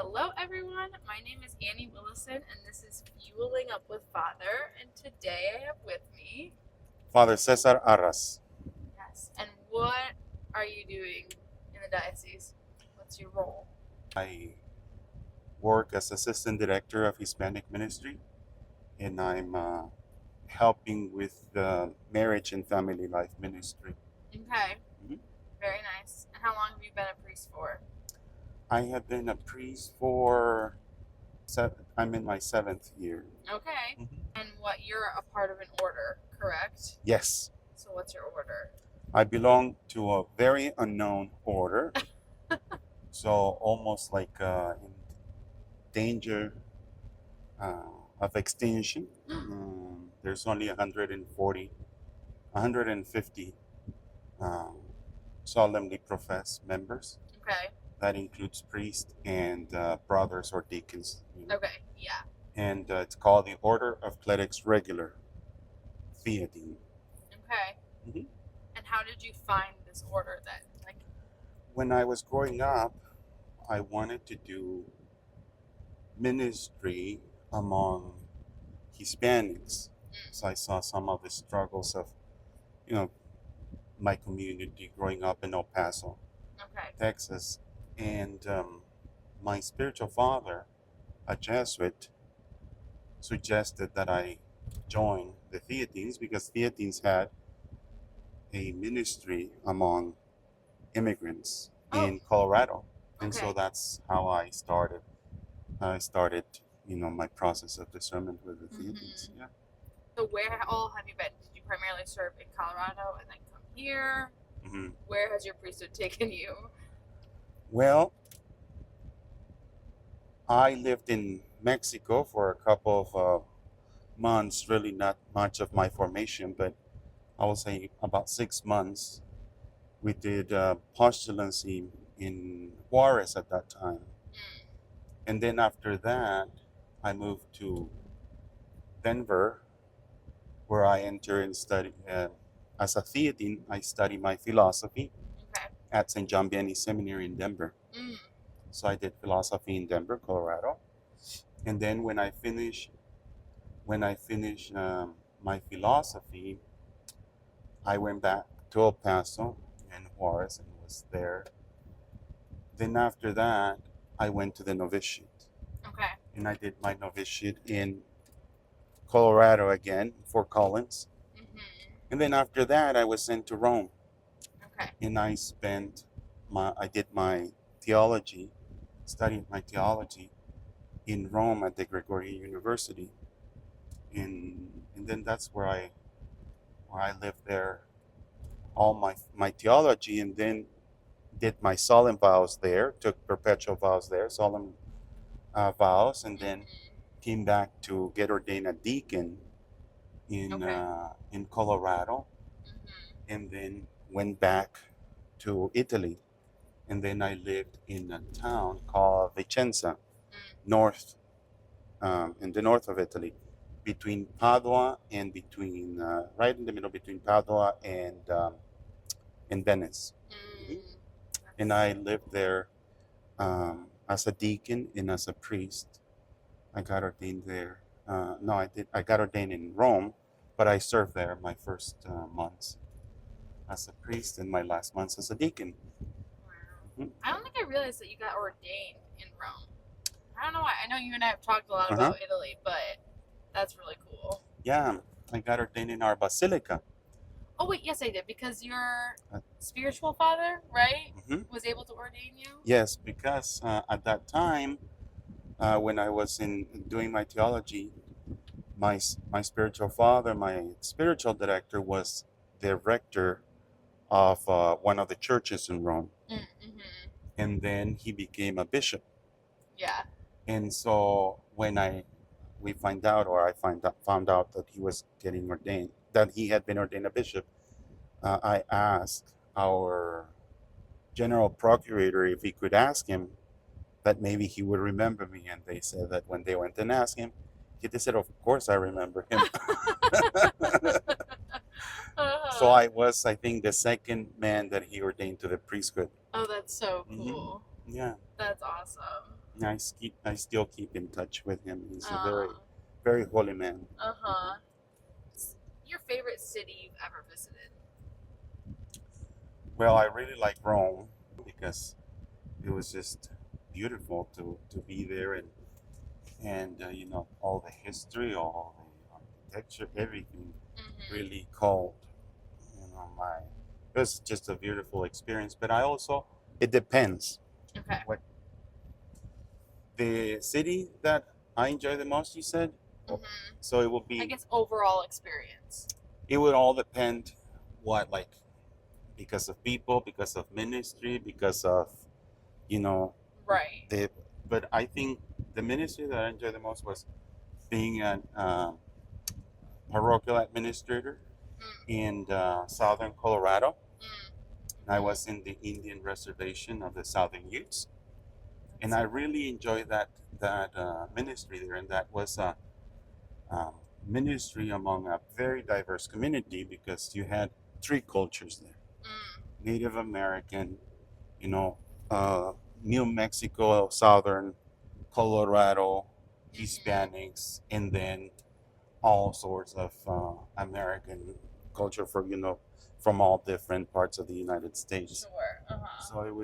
Hello, everyone. My name is Annie Willison, and this is Fueling Up with Father. And today I have with me, Father Cesar Arras. yes. And what are you doing in the diocese? What's your role? I work as assistant director of Hispanic ministry, and I'm helping with the marriage and family life ministry. Okay, Mhm. very nice. And how long have you been a priest for? I have been a priest for I'm in my 7th year. Okay. Mhm. And you're a part of an order, correct? Yes, So what's your order? I belong to a very unknown order, so almost like in danger of extinction. There's only 140, 150 um, solemnly professed members. Okay. That includes priests and brothers or deacons. Okay, yeah. And it's called the Order of Clerics Regular, Theodine. Okay. Mhm. And how did you find this order then? Like, When I was growing up, I wanted to do ministry among Hispanics. So I saw some of the struggles of, you know, my community growing up in El Paso, okay. Texas. And my spiritual father, a Jesuit, suggested that I join the Theatines because Theatines had a ministry among immigrants Oh, in Colorado. And so okay. that's how I started. I started, my process of discernment with the Theatines. Mm-hmm. Yeah. So where all have you been? Did you primarily serve in Colorado and then come here? hmm Where has your priesthood taken you? Well, I lived in Mexico for a couple of months, really not much of my formation, but I will say about 6 months. We did postulancy in Juarez at that time. Mm, And then after that, I moved to Denver, where I entered and studied as a theatine. I studied my philosophy okay. at St. John Vianney Seminary in Denver. Mm, So I did philosophy in Denver, Colorado. And then when I finished my philosophy, I went back to El Paso and Juarez and was there. Then after that, I went to the novitiate, okay. and I did my novitiate in Colorado again, Fort Collins. Mm-hmm. And then after that, I was sent to Rome, Okay. and I did my theology, studied my theology in Rome at the Gregorian University, and then that's where I lived there all my theology, and then did my solemn vows there, took perpetual vows there, solemn vows, and then Mm-hmm. came back to get ordained a deacon Okay. in Colorado, Mm-hmm. and then went back to Italy, and then I lived in a town called Vicenza, Mm, north in the north of Italy, between Padua and between right in the middle between Padua and Venice. Mhm. mm, And that's, I lived there as a deacon and as a priest. I got ordained there. No, I did. I got ordained in Rome, but I served there my first months as a priest and my last months as a deacon. wow. Mhm. I don't think I realized that you got ordained in Rome. I don't know why. I know you and I have talked a lot Uh huh. about Italy, but that's really cool. Yeah, I got ordained in our basilica. Oh wait, yes I did because your Uh, spiritual father, right, mhm. was able to ordain you. Yes, because at that time, when I was in doing my theology, my spiritual father, my spiritual director, was the rector of one of the churches in Rome, Mm-hmm. and then he became a bishop. Yeah. And so when we find out, or I found out that he was getting ordained, that he had been ordained a bishop, I asked our general procurator if he could ask him that maybe he would remember me, and they said that when they went and asked him, he said, "Of course I remember him." So uh-huh. I was, I think, the second man that he ordained to the priesthood. Oh, that's so Hmm cool. Yeah. That's awesome. I still keep in touch with him. He's a very, Uh, very holy man. uh-huh. Your favorite city you've ever visited? Well, I really like Rome because it was just beautiful to be there and you know all the history, all the architecture, everything Mm-hmm. really called. You know, it was just a beautiful experience. But I also it depends. Okay. What the city that I enjoy the most? You said. Mm-hmm. So it will I be. guess overall experience. It would all depend. What like because of people, because of ministry, because of you know Right. the. But I think the ministry that I enjoyed the most was being a parochial administrator Mm, in southern Colorado. mm, I mhm. was in the Indian reservation of the Southern Utes, and That's I so cool. really enjoyed that ministry there. And that was a um, ministry among a very diverse community because you had three cultures there: Mm, Native American, you know, uh, New Mexico, Southern Colorado, mhm. Hispanics, and then all sorts of American culture for from all different parts of the United States. Sure. Uh-huh. So it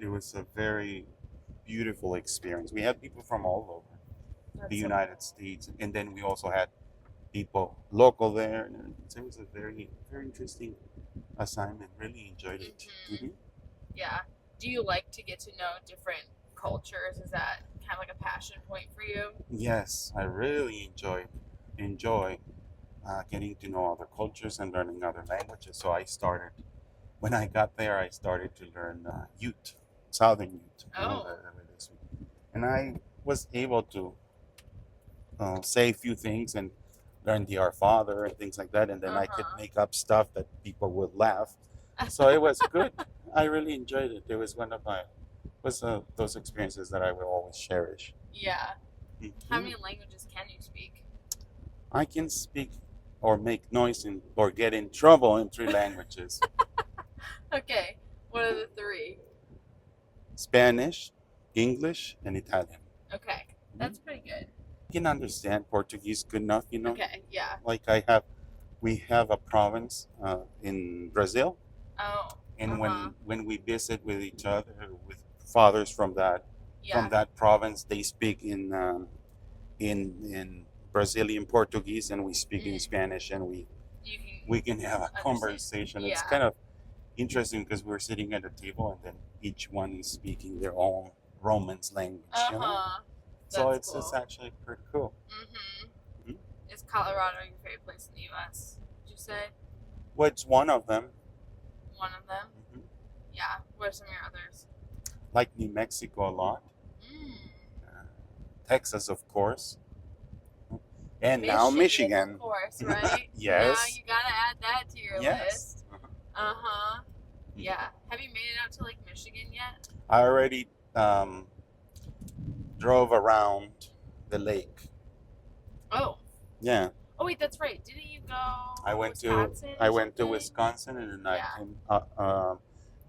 was a very beautiful experience. We had people from all over the That's so United cool. States, and then we also had people local there. And so it was a very very interesting assignment. Really enjoyed it. Mm-hmm. Yeah. Do you like to get to know different cultures? Is that kind of like a passion point for you? Yes, I really enjoy getting to know other cultures and learning other languages. So I started when I got there. I started to learn Ute, Southern Ute, Oh. this week, and I was able to say a few things and learn the Our Father and things like that, and then I could Uh-huh. make up stuff that people would laugh. So it was good. I really enjoyed it. It was one of my was those experiences that I will always cherish. Yeah. How Mhm. many languages can you speak? I can speak or make noise or get in trouble in three languages: Okay. What are the three? Spanish, English, and Italian. Okay. Mhm. That's pretty good. I can understand Portuguese good enough, Okay. Yeah. Like we have a province in Brazil, Oh. and Uh-huh. when we visit with each other, with fathers from Yeah. that province, they speak in Brazilian Portuguese, and we speak in Mm. Spanish, and You we can can have a understand. conversation. It's Yeah. kind of interesting because we're sitting at a table, and then each one is speaking their own Romance language, Uh-huh. So That's it's cool. actually pretty cool. Mm-hmm. Mhm. Is Colorado your favorite place in the U.S.? Would you say What's one of them? one of them? Mhm. Yeah. What are some of your others? Like New Mexico a lot, Mm. uh, Texas, of course, and now Michigan, of Michigan. course, right? Now Yes. you gotta add that to your Yes. list. Uh-huh. Yeah. Have you made it out to like Michigan yet? I already drove around the lake. Oh. Yeah, Oh wait, that's right. Didn't you I go went to Wisconsin I or went to something? Wisconsin, and then I Yeah. came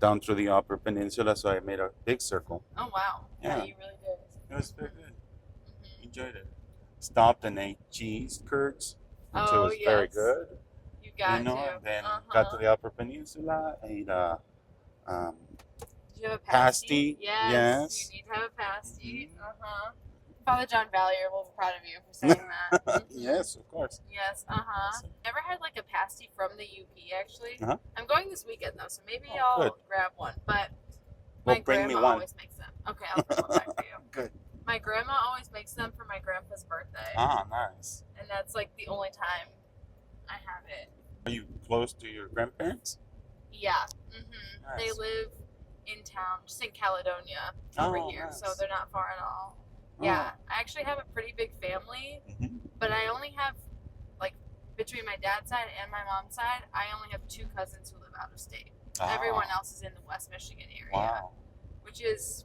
down through the Upper Peninsula, so I made a big circle. Oh wow. Yeah, Yeah, you really did. it was very good. Hmm. Enjoyed it. Stopped and ate cheese curds, which it Oh was very yes. good. You got to. And then got to Uh-huh. the Upper Peninsula, ate um, Did you have a pasty? pasty. Yes, you Yes. need to have a pasty. Hmm. Uh-huh. Father John Valier will be proud of you for saying that. Hmm. Yes, of course. Yes, uh-huh. So, Never had like a pasty from the UP actually. uh-huh. I'm going this weekend though, so maybe Oh, good. I'll grab one. But Well, my bring me grandma one. always makes them. Okay, I'll bring one back for you. Good. My grandma always makes them for my grandpa's birthday. Ah, nice. And that's like the only time I have it. Are you close to your grandparents? Yeah. Mm-hmm. They Nice. live in town, just in Caledonia over Oh, here, so nice. they're not far at all. Oh. Yeah, I actually have a pretty big family, Mhm. but I only have, like, between my dad's side and my mom's side, I only have two cousins who live out of state. Everyone Ah, else is in the West Michigan area, wow. which is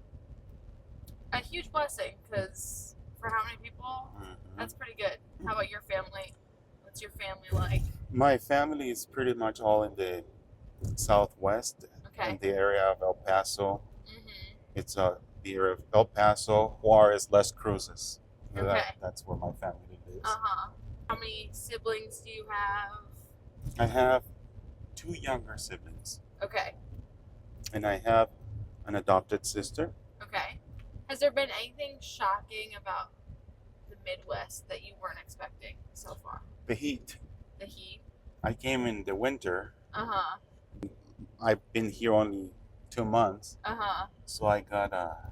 a huge blessing because for how many people, Mhm. that's pretty good. How about your family? What's your family like? My family is pretty much all in the southwest, in Okay. the area of El Paso. Mm-hmm. It's the area of El Paso, Juarez, Las Cruces. Okay. That's where my family lives. Uh-huh. How many siblings do you have? I have 2 younger siblings, Okay. and I have an adopted sister. Okay. Has there been anything shocking about the Midwest that you weren't expecting so far? The heat. The heat? I came in the winter. Uh-huh. I've been here only 2 months, Uh-huh. so I got a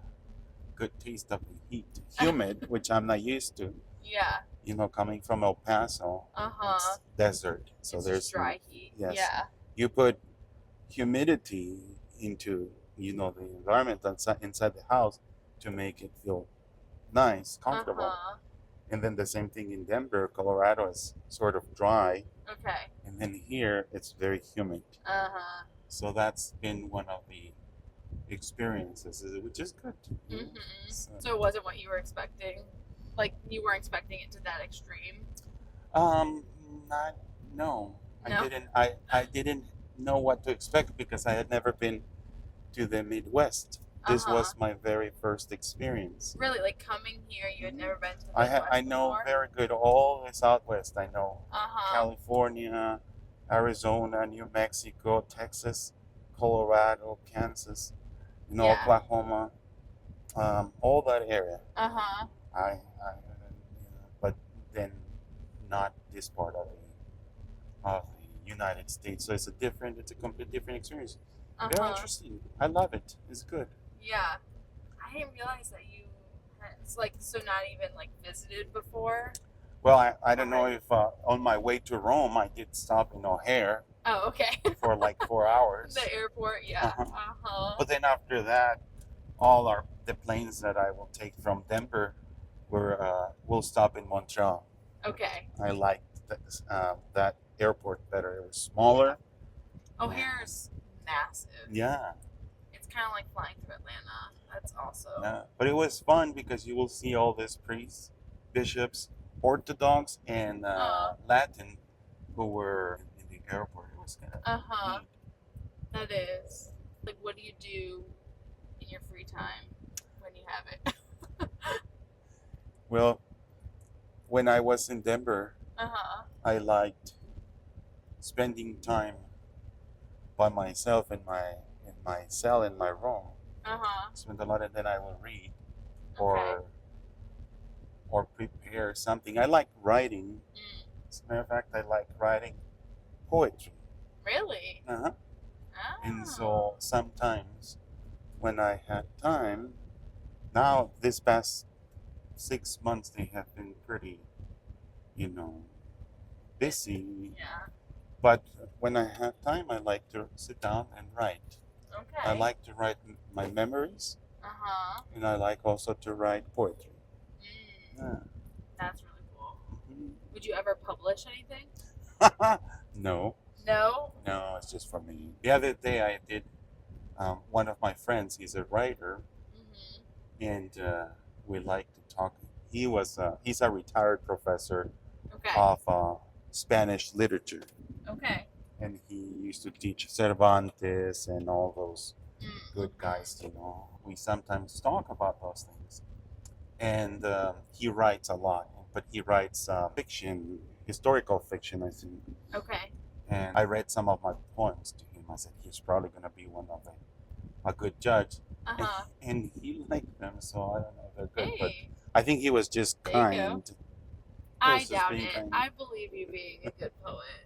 good taste of the heat. Humid, which I'm not used to. Yeah. You know, coming from El Paso, Uh-huh. it's desert, so It's there's just dry heat. yes. Yeah. You put humidity into the environment inside the house to make it feel nice, comfortable. Uh-huh. And then the same thing in Denver. Colorado is sort of dry, Okay. and then here it's very humid. Uh-huh. So that's been one of the experiences, which is good. Mm-hmm. So it wasn't what you were expecting? Like, you weren't expecting it to that extreme? Not no. No? I didn't know what to expect because I had never been to the Midwest. This Uh-huh. was my very first experience. Really, like coming here, you had never been to the I Midwest know before? very good all the Southwest. I know Uh-huh. California, Arizona, New Mexico, Texas, Colorado, Kansas, Yeah. Oklahoma, all that area. Uh-huh. But then not this part of the United States. So it's a complete different experience. Very Uh-huh. interesting. I love it. It's good. Yeah. I didn't realize that you had, it's like, so not even like visited before. Well, I don't know if on my way to Rome I did stop in OHare Oh, okay. for like 4 hours. The airport, yeah. Uh-huh. Uh-huh. But then after that, the planes that I will take from Denver will stop in Montreal. Okay. I liked that airport better. It was smaller. OHare's massive. Yeah. It's kind of like flying through Atlanta. That's also. Yeah. But it was fun because you will see all these priests, bishops, Orthodox, and Latin who were in the airport. It was kind of Uh-huh. neat. That is. Like, what do you do in your free time when you have it? Well, when I was in Denver, Uh-huh. I liked spending time by myself in my cell in my room. Uh-huh. Spend a lot, and then I will read Okay. or prepare something. I like writing. As a matter of fact, I like writing poetry. Really? Uh-huh. Oh. And so sometimes when I had time, now this past 6 months they have been pretty, busy. Yeah. But when I have time, I like to sit down and write. Okay. I like to write my memories, Uh-huh. and I like also to write poetry. Yeah. That's really cool. Mhm. Would you ever publish anything? No, No? it's just for me. The other day I did. One of my friends, he's a writer, Mm-hmm. and we like to talk. He's a retired professor Okay. of Spanish literature, Okay. and he used to teach Cervantes and all those Mm-hmm. good guys. We sometimes talk about those things, and he writes a lot, but he writes fiction, historical fiction, I think. Okay. And I read some of my poems to him. I said he's probably going to be a good judge, Uh-huh. and he liked them. So I don't know if they're good, but Hey. I think he was just There you go. kind. I was just doubt being it. kind. I believe you being a good poet.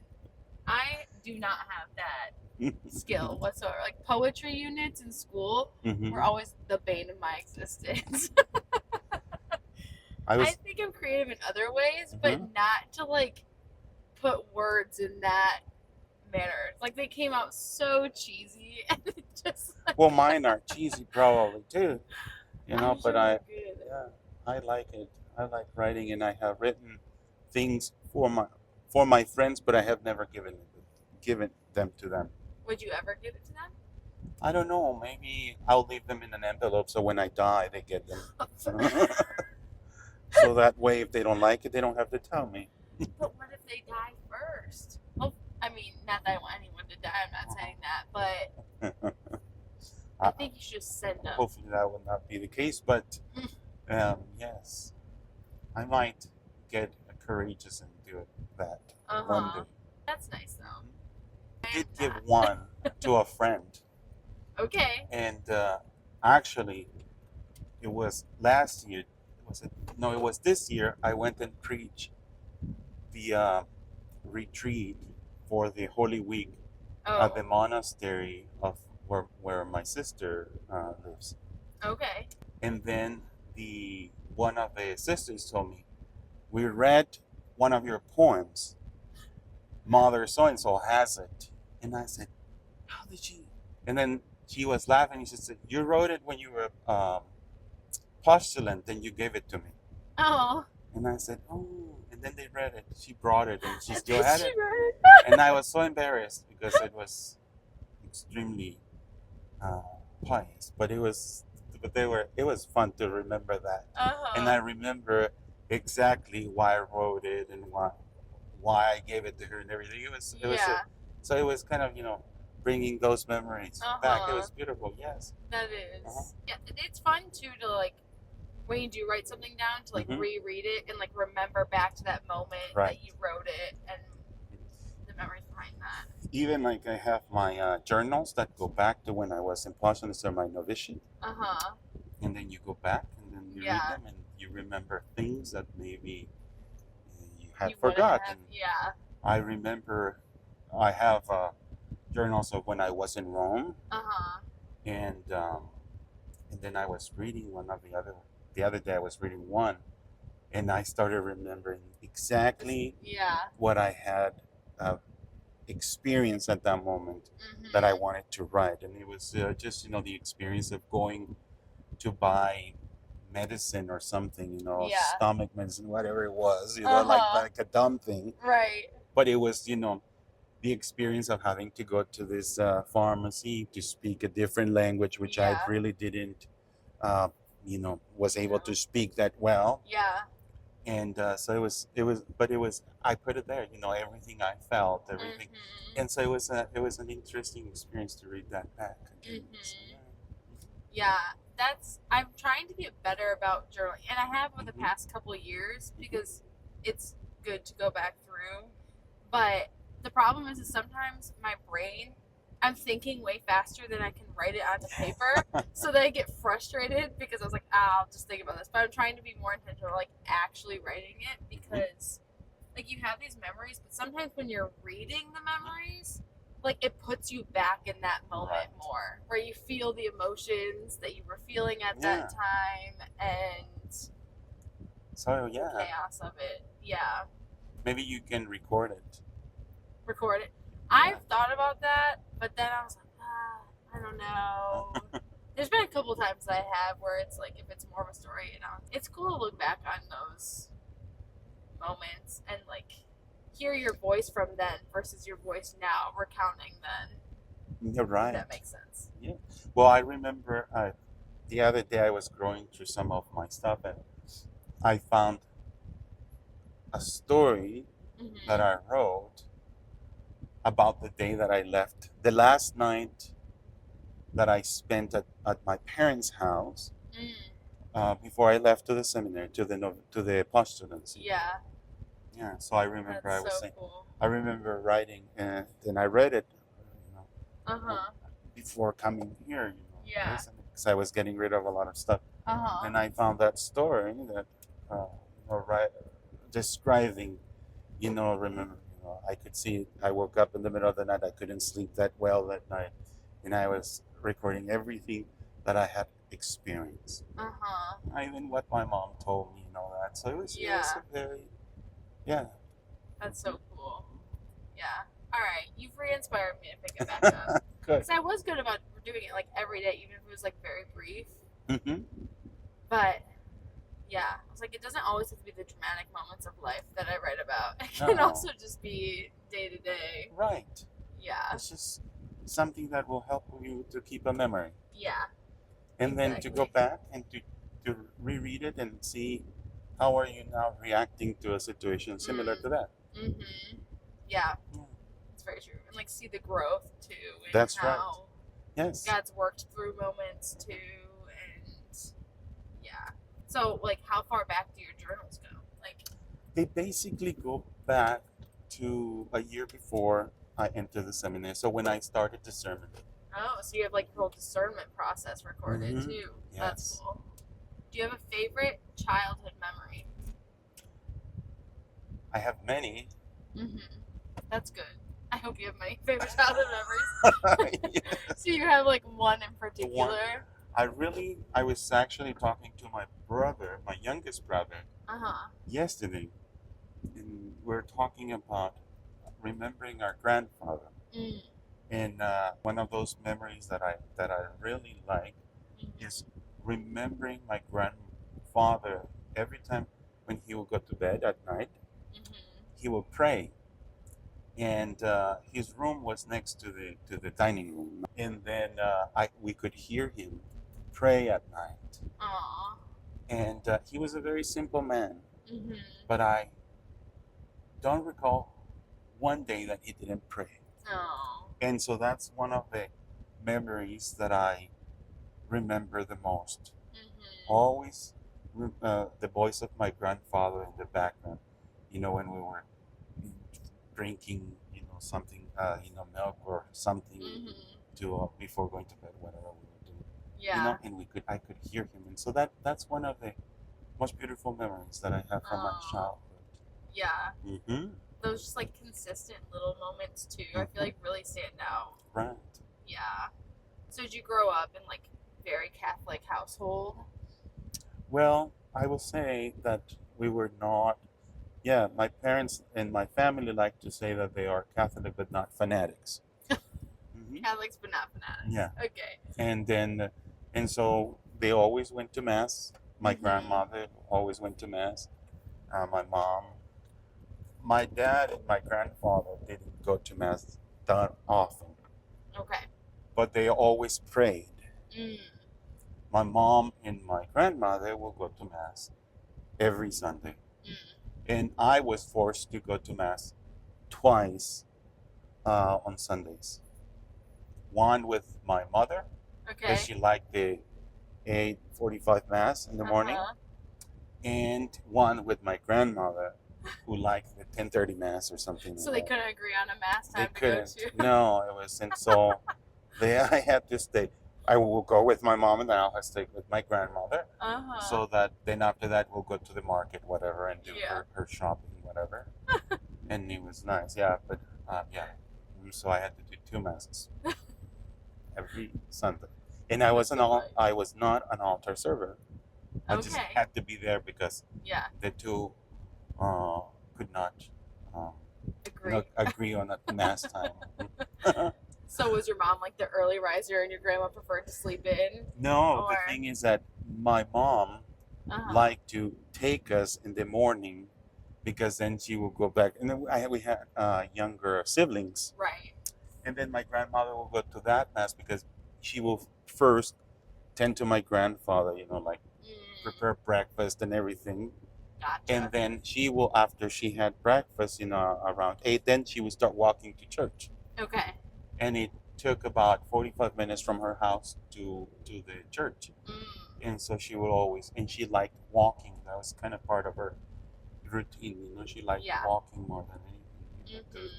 I do not have that skill whatsoever. Like, poetry units in school Mhm. were always the bane of my existence. I was. I think I'm creative in other ways, but Mhm. not to like put words in that manner. Like, they came out so cheesy and it just like, Well, mine are cheesy, probably too. I'm But sure I, they're good. yeah, I like it. I like writing, and I have written things for my friends, but I have never given them to them. Would you ever give it to them? I don't know. Maybe I'll leave them in an envelope so when I die, they get them. So that way, if they don't like it, they don't have to tell me. But what if they die first? Well, I mean, not that I want anyone to die. I'm not saying that, but I think you should just send them. Hopefully that will not be the case, but yes, I might get courageous and do that one day. That's nice though. I did give one to a friend. Okay. And actually, it was last year. Was it? No, it was this year. I went and preached the retreat for the Holy Week at the monastery of where my sister lives. Okay. And then one of the sisters told me, we read one of your poems. Mother so and so has it, and I said, how did she? And then she was laughing. She said, you wrote it when you were postulant, then you gave it to me. Oh. And I said, oh. And then they read it. She brought it, and she still had it. And I was so embarrassed because it was extremely pious. But it was fun to remember that. And I remember exactly why I wrote it and why I gave it to her and everything. So it was kind of, bringing those memories back. It was beautiful. Yes. That is. Yeah, it's fun too to like when you do write something down to like reread it and like remember back to that moment that you wrote it and the memories behind that. Even like I have my journals that go back to when I was in Parsons or my novitiate. And then you go back and then you read them and you remember things that maybe you had forgotten. I remember I have journals of when I was in Rome. And then I was reading the other day I was reading one, and I started remembering exactly what I had experienced at that moment that I wanted to write. And it was just, the experience of going to buy medicine or something, stomach medicine, whatever it was, like a dumb thing. Right. But it was, the experience of having to go to this pharmacy to speak a different language, which I really didn't, was able to speak that well. And so it was, I put it there, everything I felt, everything. And so it was an interesting experience to read that back again. So, I'm trying to get better about journaling, and I have over the past couple of years because it's good to go back through, but the problem is sometimes my brain, I'm thinking way faster than I can write it onto paper, so that I get frustrated because I was like, I'll just think about this. But I'm trying to be more intentional, like actually writing it, because like you have these memories, but sometimes when you're reading the memories, like it puts you back in that moment more, where you feel the emotions that you were feeling at that time and so the chaos of it. Yeah. Maybe you can record it. I've thought about that, but then I was like, I don't know. There's been a couple times I have where it's like, if it's more of a story, it's cool to look back on those moments and like hear your voice from then versus your voice now recounting then. You're right. If that makes sense. Yeah. Well, I remember the other day I was going through some of my stuff and I found a story that I wrote about the day that I left, the last night that I spent at my parents' house before I left to the seminary, to the postulancy. Yeah. So I remember I remember writing, and then I read it, before coming here, because I was getting rid of a lot of stuff, and I found that story that, describing, remember. I could see it. I woke up in the middle of the night. I couldn't sleep that well that night. And I was recording everything that I had experienced. Even what my mom told me and all that. So it was a very, That's so cool. Yeah. All right. You've re-inspired me to pick it back up. Good. Because I was good about doing it like every day, even if it was like very brief. But yeah, I was like, it doesn't always have to be the dramatic moments of life that I write about. It can also just be day to day. Right. Yeah. It's just something that will help you to keep a memory. Yeah. And then to go back and to reread it and see how are you now reacting to a situation similar to that. Yeah. It's very true. And like see the growth too. And That's how Yes. God's worked through moments too, and yeah. So, like, how far back do your journals go? Like, They basically go back to a year before I entered the seminary. So when I started discernment. oh, so you have like your whole discernment process recorded Mhm. too. That's Yes. cool. Do you have a favorite childhood memory? I have many. Mm-hmm. That's good. I hope you have many favorite childhood memories. Yes. So you have like one in One. particular? I was actually talking to my brother, my youngest brother, Uh-huh. yesterday, and we're talking about remembering our grandfather. Mm. And one of those memories that I really like Mm-hmm. is remembering my grandfather. Every time when he would go to bed at night, Mm-hmm. he would pray, and his room was next to the dining room, and then we could hear him pray at night. Aw. And he was a very simple man, Mm-hmm. but I don't recall one day that he didn't pray. Oh. And so that's one of the memories that I remember the most. Mm-hmm. Always the voice of my grandfather in the background, when we were drinking, something, milk or something Mm-hmm. to before going to bed, whatever we were doing, Yeah. and I could hear him. And so that's one of the most beautiful memories that I have from my Oh. childhood. Yeah. Mm-hmm. Those just like consistent little moments too, I feel like really stand out. Right. Yeah. So did you grow up in like very Catholic household? Well, I will say that we were not. Yeah, my parents and my family like to say that they are Catholic but not fanatics. Mm-hmm. Catholics but not fanatics. Yeah. Okay. And so they always went to mass. My Mhm. grandmother always went to mass. My mom, my dad, and my grandfather didn't go to mass that often, Okay. but they always prayed. Mm. My mom and my grandmother will go to mass every Sunday, Mm. and I was forced to go to mass twice on Sundays. One with my mother because Okay. she liked the 8:45 mass in the morning, Uh-huh. and one with my grandmother who liked the 10:30 mass or something So like they that. couldn't agree on a mass They time to go couldn't. to. No, it was, and so I had to stay. I will go with my mom, and then I'll stay with my grandmother. Uh-huh. So that then after that we'll go to the market, whatever, and do Yeah. her shopping, whatever. And it was nice, yeah. But yeah, so I had to do two masses every Sunday, and I was I was not an altar server. I just Okay. had to be there because Yeah. the two could not um, Agree. agree on a mass time. So was your mom like the early riser and your grandma preferred to sleep in? No, the Or thing is that my mom uh-huh. liked to take us in the morning because then she will go back. And then we had younger siblings. Right. And then my grandmother will go to that mass because she will first tend to my grandfather, like Mm. prepare breakfast and everything. Gotcha. And then she will, after she had breakfast, around 8, then she would start walking to church. Okay. And it took about 45 minutes from her house to the church. Mm. And so she would always, and she liked walking. That was kind of part of her routine. She liked walking more than anything, to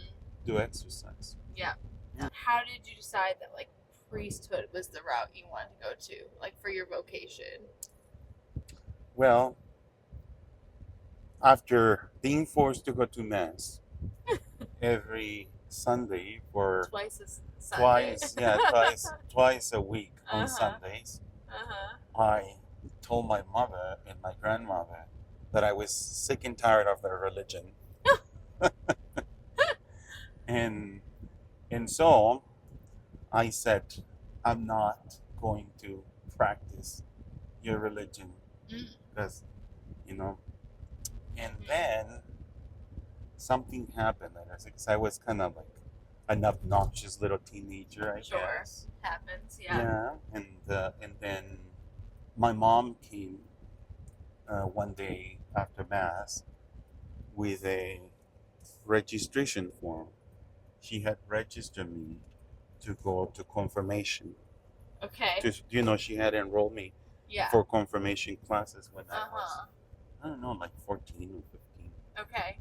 do exercise. Yeah. How did you decide that like priesthood was the route you wanted to go to, like for your vocation? Well, after being forced to go to mass every Sunday for Twice a Sunday. twice a week on Uh-huh. Sundays, Uh-huh. I told my mother and my grandmother that I was sick and tired of their religion. and so I said, I'm not going to practice your religion because, and then something happened. Because I was kind of like an obnoxious little teenager, I guess. Happens, Yeah, and then my mom came one day after mass with a registration form. She had registered me to go to confirmation. Okay. She had enrolled me Yeah. for confirmation classes when I was, Uh-huh. I don't know, like 14 or 15. Okay.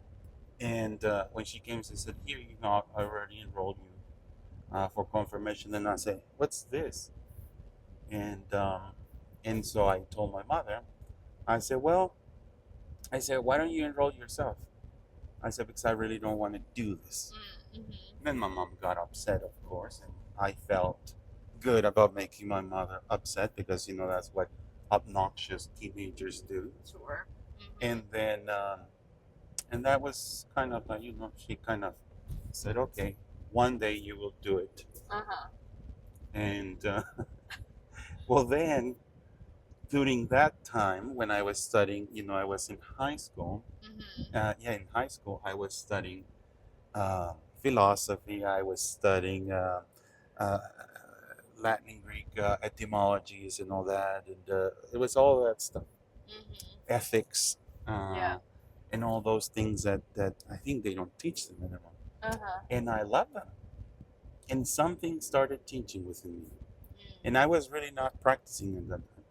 And when she came, she said, "Here, I already enrolled you for confirmation." And I said, "What's this?" And so I told my mother. I said, "Well," I said, "why don't you enroll yourself?" I said, "Because I really don't want to do this." Mm-hmm. Then my mom got upset, of course, and I felt good about making my mother upset because that's what obnoxious teenagers do. Sure. Mm-hmm. And that was kind of like, she kind of said, "Okay, one day you will do it." Uh-huh. And well, then during that time when I was studying, I was in high school. Mm-hmm. In high school, I was studying philosophy. I was studying uh, Latin and Greek etymologies and all that, and it was all that stuff, Mm-hmm. ethics, Yeah. and all those things that I think they don't teach them anymore. Uh-huh. And I love them. And something started teaching within me, Mm-hmm. and I was really not practicing at that time.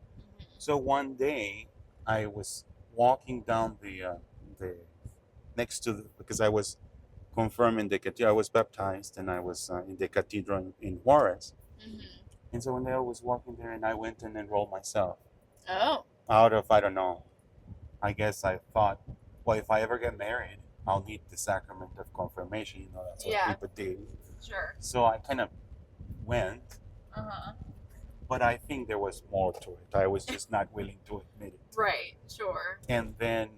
So one day, I was walking down the next to because I was confirmed in the cathedral. I was baptized, and I was in the cathedral in Juarez. Mm-hmm. And so one day I was walking there, and I went and enrolled myself. Oh. Out of, I don't know, I guess I thought, well, if I ever get married, I'll need the sacrament of confirmation. That's what Yeah. people do. Sure. So I kind of went, Uh-huh. but I think there was more to it. I was just not willing to admit it. Right. Sure. And then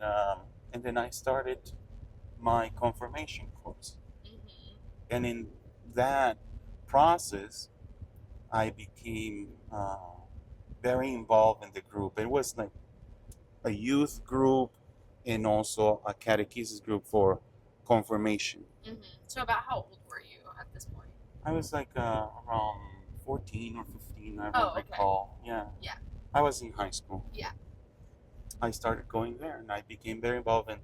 I started my confirmation course. Mm-hmm. And in that process, I became very involved in the group. It was like a youth group and also a catechesis group for confirmation. Mm-hmm. So about how old were you at this point? I was like around 14 or 15, I don't Oh, okay. recall. Yeah. Yeah. I was in high school. Yeah. I started going there and I became very involved in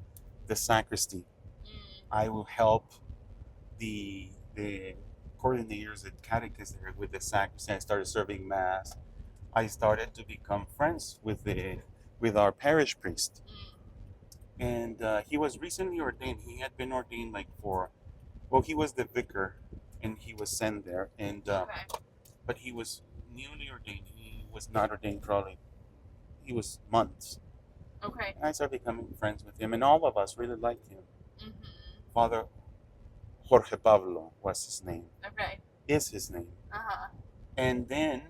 the sacristy. Mm. I will help the coordinators at catechists there with the sacristy. I started serving mass. I started to become friends with our parish priest. Mm. And he was recently ordained. He had been ordained he was the vicar, and he was sent there. And Okay. but he was newly ordained. He was not ordained probably. He was months. Okay. And I started becoming friends with him, and all of us really liked him. Mm-hmm. Father Jorge Pablo was his name. Okay. Is his name. Uh-huh. And then,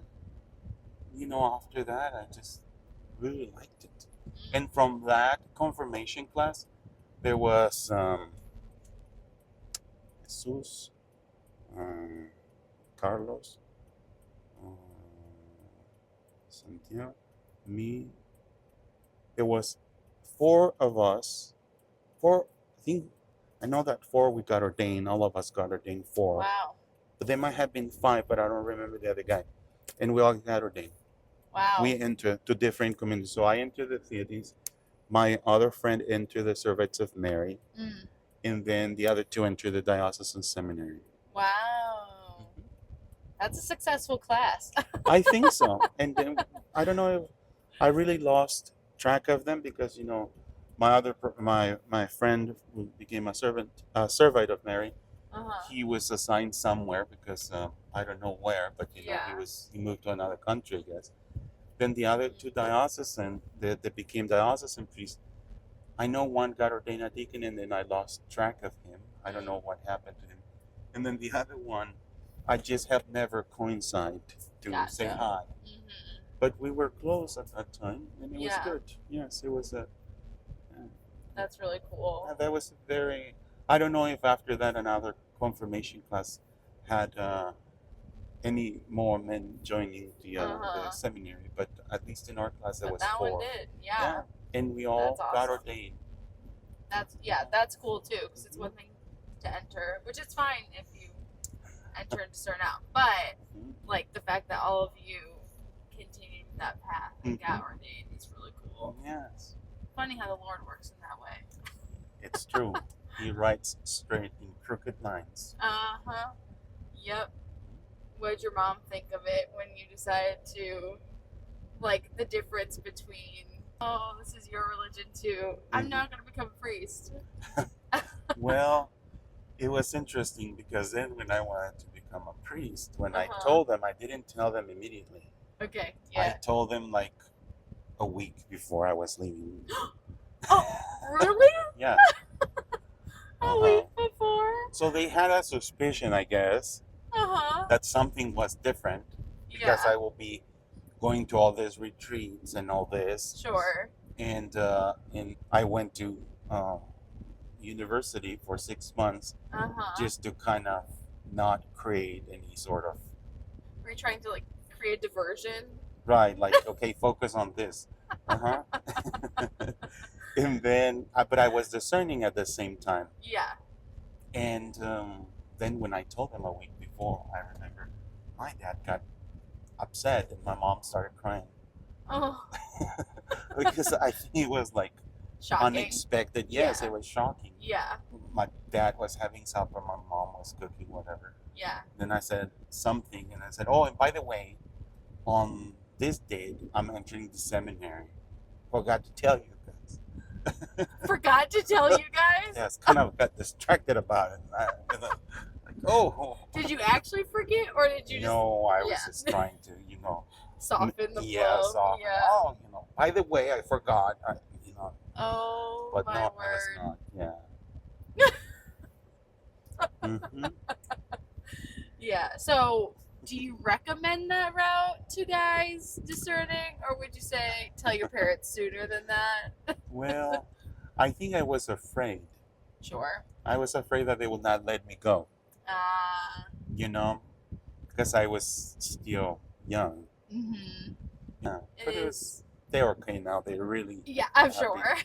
after that, I just really liked it. Mm. And from that confirmation class, there was Jesus, Carlos, uh, Santiago, me. There was four of us. Four, I think, I know that four we got ordained. All of us got ordained four. Wow. But there might have been five, but I don't remember the other guy. And we all got ordained. Wow. We entered to different communities. So I entered the theatres. My other friend entered the Servites of Mary. Mm. And then the other two entered the diocesan seminary. Wow. That's a successful class. I think so. And then I don't know if I really lost track of them because my friend who became a Servite of Mary. Uh-huh. He was assigned somewhere because I don't know where, but Yeah. he moved to another country, I guess. Then the other two diocesan that became diocesan priests. I know one got ordained a deacon, and then I lost track of him. I don't know what happened to him. And then the other one, I just have never coincided to Gotcha. say hi. Mm-hmm. But we were close at that time, and it was Yeah. good. Yes, it was That's really cool. that was very. I don't know if after that another confirmation class had any more men joining the seminary, but at least in our class there But was that four. one did. Yeah. And we all That's got awesome. ordained. That's cool too, because it's one thing to enter, which is fine if you enter and start out, but Mhm. like the fact that all of you continued that path and got Mhm. ordained is really cool. Yes, Funny how the Lord works in that way. it's true. He writes straight in crooked lines. Uh-huh. Yep. what did your mom think of it when you decided to, like, the difference between, oh, this is your religion too, I'm not going to become a priest? Well, it was interesting because then when I wanted to become a priest, when I Uh-huh. told them, I didn't tell them immediately. Okay, I yeah. told them like a week before I was leaving. Oh, really? Yeah. A week before? So they had a suspicion, I guess, Uh-huh. that something was different because Yeah, I will be going to all these retreats and all this. sure. And I went to university for 6 months Uh-huh. just to kind of not create any sort of Were you trying to, like, create diversion? right, like okay, focus on this. Uh-huh. And then, but I was discerning at the same time. Yeah. And then when I told him a week before, I remember my dad got upset and my mom started crying Oh, because I think it was like shocking. unexpected. Yes, Yeah. it was shocking. Yeah, My dad was having supper, my mom was cooking, whatever. yeah. Then I said something, and I said, "Oh, and by the way, on this date, I'm entering the seminary. Forgot to tell you guys." Forgot to tell you guys? Yes, kind of got distracted about it. Like, oh. Did you actually forget, or did you just No, I was yeah. just trying to, soften the yeah, blow? soften. Yeah. Oh, by the way, I forgot. Oh, But my no, I word. was not. Yeah. Hmm. Yeah. So, do you recommend that route to guys discerning, or would you say tell your parents sooner than that? Well, I think I was afraid. Sure. I was afraid that they would not let me go. Uh, Because I was still young. mm-hmm. Yeah, It but is. they're okay now. They really. Yeah, I'm happy. sure.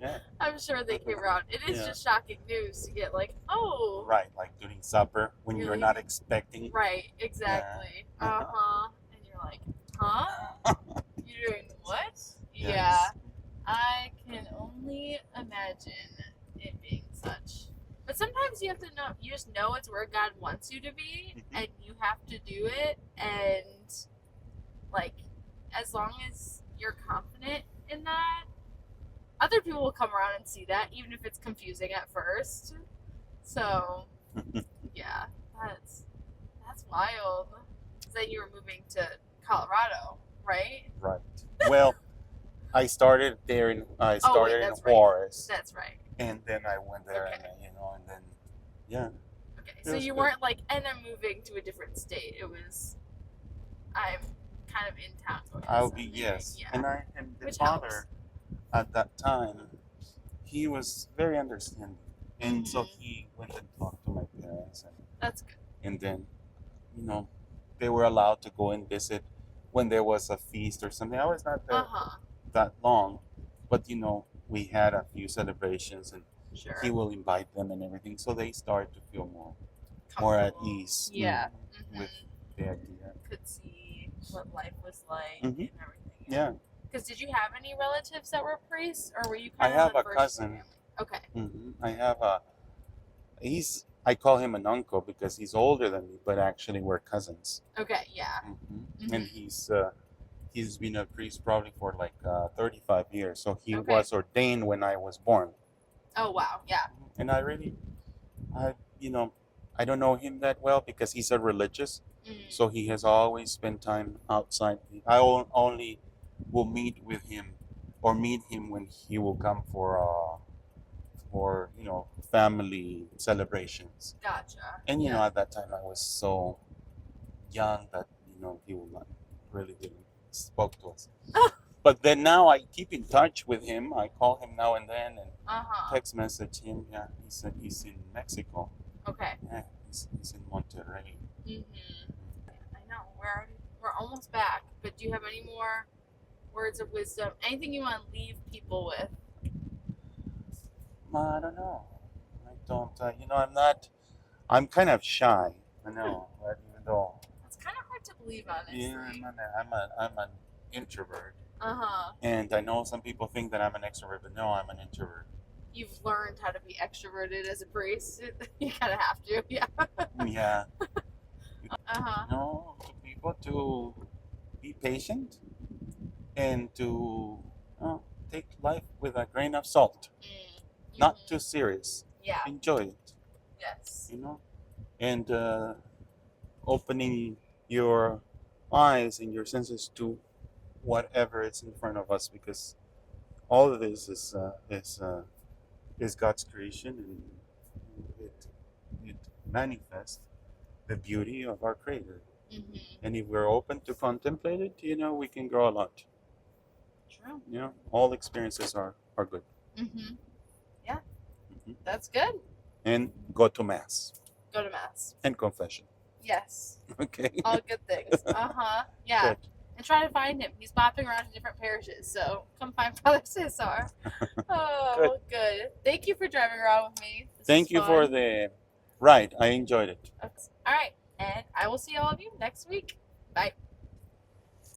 Yeah. I'm sure they came around. It is Yeah. just shocking news to get like, oh. Right, like doing supper when you're Really? not expecting. Right, exactly. Yeah. Uh-huh. And you're like, huh? You're doing what? Yes. Yeah. I can only imagine it being such. But sometimes you have to know, you just know it's where God wants you to be, Mhm. and you have to do it. And, like, as long as you're confident in that, other people will come around and see that, even if it's confusing at first. So, yeah, that's wild. Is that you were moving to Colorado, right? Right. Well, I started there in that's right. Juarez, That's right. and then I went there, Okay. and then yeah. Okay, It so was you good. weren't like, and I'm moving to a different state. It was, I'm kind of in town. Going to I'll be seminary. yes, Yeah. and the Which father helps. at that time, he was very understanding, and so Mhm. he went and talked to my parents, That's good. and then, they were allowed to go and visit when there was a feast or something. I was not there Uh-huh. that long, but we had a few celebrations, and Sure. he will invite them and everything, so they start to feel more at Comfortable. ease. Yeah. With the idea. Could see what life was like Mhm. and everything. Yeah. Because did you have any relatives that were priests, or were you I kind of have the a first cousin. family? Okay. I have I call him an uncle because he's older than me, but actually we're cousins. Okay. Yeah. And he's been a priest probably for like 35 years. So he Okay. was ordained when I was born. Oh wow. Yeah. And I don't know him that well because he's a religious. Mm. So he has always spent time outside. I only will meet him when he will come for family celebrations. Gotcha. And yeah. at that time I was so young that he would not really didn't spoke to us. But then now I keep in touch with him. I call him now and then and text message him. Yeah, he's in Mexico. Okay. Yeah, he's in Monterrey. I know we're almost back, but do you have any more words of wisdom? Anything you want to leave people with? I don't know. I don't. I'm kind of shy. I know, but even though. It's kind of hard to believe, honestly. Yeah, I'm an introvert. Uh-huh. And I know some people think that I'm an extrovert, but no, I'm an introvert. You've learned how to be extroverted as a priest. You kind of have to, yeah. Yeah. Uh-huh. You know, to people to be patient and to take life with a grain of salt, not Mm-hmm. too serious. Yeah. Enjoy it, Yes. you know, and opening your eyes and your senses to whatever is in front of us, because all of this is God's creation, and it manifests the beauty of our Creator. Mm-hmm. And if we're open to contemplate it, we can grow a lot. True. All experiences are good. Mm-hmm. Yeah. Hmm. That's good. And go to mass Go to mass. and confession. Yes. Okay. All good things. Uh-huh. Yeah. Good. And try to find him. He's bopping around to different parishes, so come find Father Cesar. Oh, good. Thank you for driving around with me. This Thank was you for fun. the ride. I enjoyed it. Okay. All right. And I will see all of you next week. Bye.